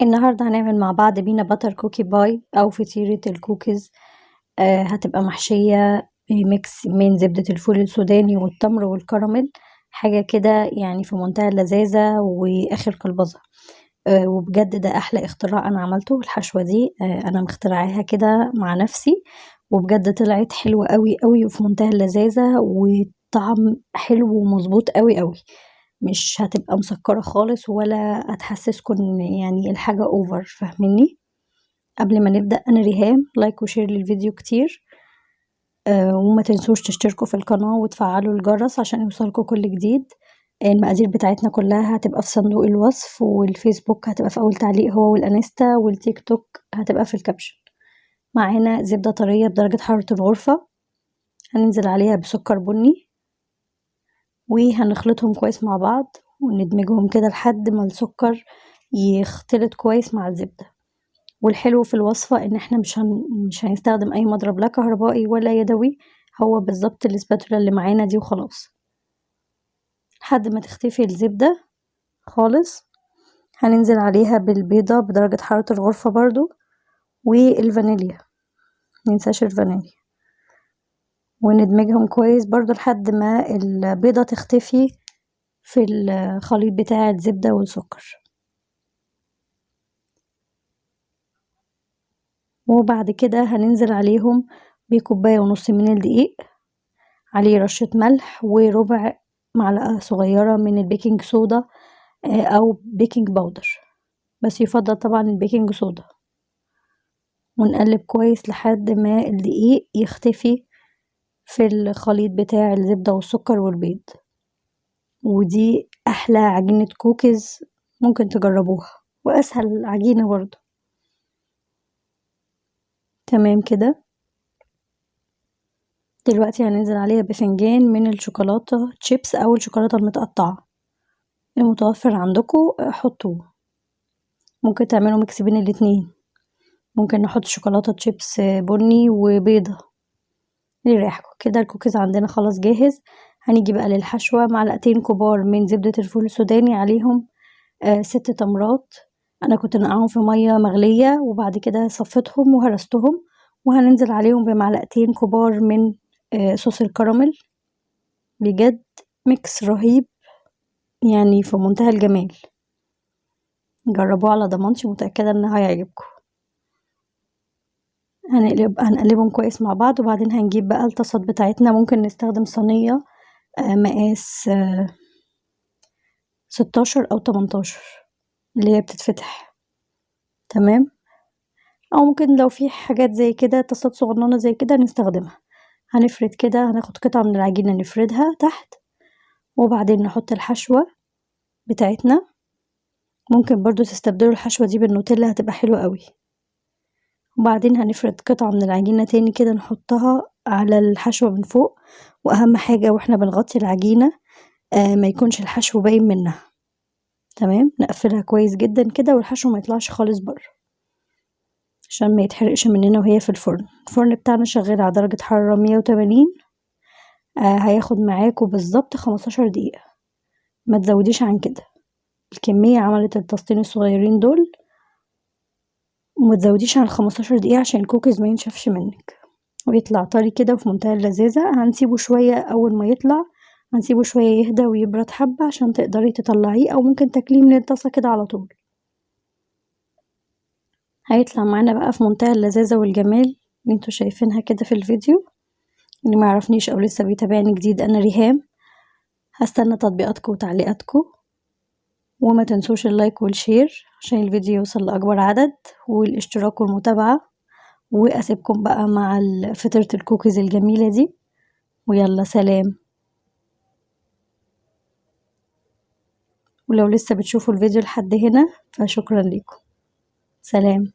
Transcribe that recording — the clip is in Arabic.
النهاردة هنعمل مع بعض بينا باتر كوكي باي أو فطيرة الكوكيز. هتبقى محشية ميكس من زبدة الفول السوداني والتمر والكراميل، حاجة كده يعني في منتهى اللذاذة وآخر كلبظة. وبجد ده أحلى اختراع أنا عملته. الحشوة دي أنا مخترعاها كده مع نفسي، وبجد طلعت حلوة قوي قوي وفي منتهى اللذاذة وطعم حلو ومظبوط قوي قوي. مش هتبقى مسكرة خالص ولا هتحسسكم ان يعني الحاجة اوفر، فاهميني؟ قبل ما نبدأ انا ريهام، لايك وشير للفيديو كتير. وما تنسوش تشتركوا في القناة وتفعلوا الجرس عشان يوصلكوا كل جديد. المقادير بتاعتنا كلها هتبقى في صندوق الوصف، والفيسبوك هتبقى في اول تعليق هو والانستا، والتيك توك هتبقى في الكابشن. معانا زبدة طرية بدرجة حرارة الغرفة، هننزل عليها بسكر بني وهنخلطهم كويس مع بعض وندمجهم كده لحد ما السكر يختلط كويس مع الزبدة. والحلو في الوصفة ان احنا مش هنستخدم اي مضرب لا كهربائي ولا يدوي، هو بالظبط الاسباتولا اللي معانا دي وخلاص. لحد ما تختفي الزبدة خالص هننزل عليها بالبيضة بدرجة حرارة الغرفة برضو، والفانيليا مننساش الفانيليا، وندمجهم كويس برضو لحد ما البيضة تختفي في الخليط بتاع الزبدة والسكر. وبعد كده هننزل عليهم بكوباية ونص من الدقيق، عليه رشة ملح وربع معلقة صغيرة من البيكنج صودا أو بيكنج باودر، بس يفضل طبعا البيكنج صودا. ونقلب كويس لحد ما الدقيق يختفي في الخليط بتاع الزبدة والسكر والبيض. ودي أحلى عجينة كوكيز ممكن تجربوها، وأسهل عجينة برضو. تمام كده. دلوقتي هننزل عليها بفنجان من الشوكولاتة تشيبس أو الشوكولاتة المتقطعة، المتوفر عندكم حطوه. ممكن تعملوا ميكس بين الاتنين، ممكن نحط شوكولاتة تشيبس بني وبيضة ليريحكم كده. الكوكيز عندنا خلاص جاهز. هنيجي بقى للحشوة، معلقتين كبار من زبدة الفول السوداني، عليهم 6 تمرات. أنا كنت نقعهم في مية مغلية وبعد كده صفيتهم وهرستهم، وهننزل عليهم بمعلقتين كبار من صوص الكراميل. بجد ميكس رهيب يعني في منتهى الجمال، جربوه على ضمانتي، متأكدة ان هيعجبكم. هنقلبهم كويس مع بعض، وبعدين هنجيب بقى الطاسات بتاعتنا. ممكن نستخدم صينية مقاس 16 او 18 اللي هي بتتفتح، تمام. او ممكن لو في حاجات زي كده طاسات صغننة زي كده نستخدمها. هنفرد كده، هناخد قطعة من العجينة نفردها تحت، وبعدين نحط الحشوة بتاعتنا. ممكن برضو تستبدلوا الحشوة دي بالنوتيلا، هتبقى حلوة قوي. وبعدين هنفرد قطعة من العجينة تاني كده نحطها على الحشوة من فوق. واهم حاجة واحنا بنغطي العجينة ما يكونش الحشو باين منها، تمام. نقفلها كويس جدا كده والحشو ما يطلعش خالص بره عشان ما يتحرقش مننا وهي في الفرن. الفرن بتاعنا شغال على درجة حرارة 180. هياخد معاكم بالظبط 15 دقيقة، ما تزوديش عن كده. الكمية عملت الطاستين الصغيرين دول، وما تزوديش عن 15 دقيقة عشان الكوكيز ما ينشفش منك ويطلع طري كده وفي منتهى اللذاذة. هنسيبه شوية، أول ما يطلع هنسيبه شوية يهدى ويبرد حبة عشان تقدري تطلعيه، أو ممكن تاكليه من الطاسة كده على طول. هيطلع معانا بقى في منتهى اللذاذة والجمال اللي انتوا شايفينها كده في الفيديو. اللي ما يعرفنيش أو لسه بيتابعني جديد، أنا ريهام. هستنى تطبيقاتكم وتعليقاتكم، وما تنسوش اللايك والشير عشان الفيديو يوصل لأكبر عدد، والاشتراك والمتابعة. وأسيبكم بقى مع فطيرة الكوكيز الجميلة دي، ويلا سلام. ولو لسه بتشوفوا الفيديو لحد هنا فشكرا لكم، سلام.